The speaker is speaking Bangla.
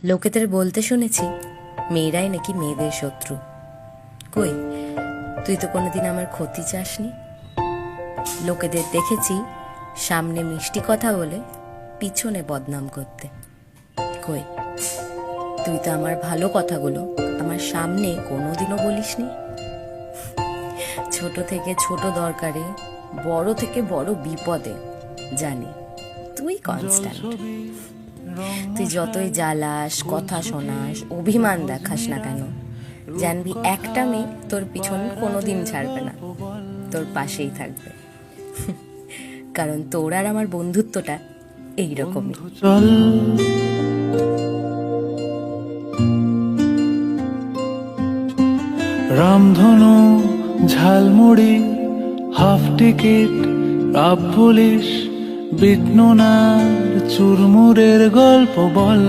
লোকেদের বলতে শুনেছি মেয়েরাই নাকি মেয়েদের শত্রু। কই, তুই তো কোনোদিন আমার ক্ষতি চাসনি। লোকেদের দেখেছি সামনে মিষ্টি কথা বলে পিছনে বদনাম করতে। কই, তুই তো আমার ভালো কথাগুলো আমার সামনে কোনোদিনও বলিসনি। ছোট থেকে ছোট দরকারে, বড় থেকে বড় বিপদে জানি তুই কনস্ট্যান্ট। তুই যতই জ্বালাস, কথা শোনাস, অভিমান দেখাস না কেন, জানবি একটা মেয়ে তোর পিছন কোনোদিন ছাড়বে না, তোর পাশেই থাকবে। কারণ তোর আর আমার বন্ধুত্বটা এইরকমই। চল রামধনু, ঝালমুড়ি, হাফ টিকিট, রাব পুলিশ, বিটনুনার চুরমুরের গল্প বল।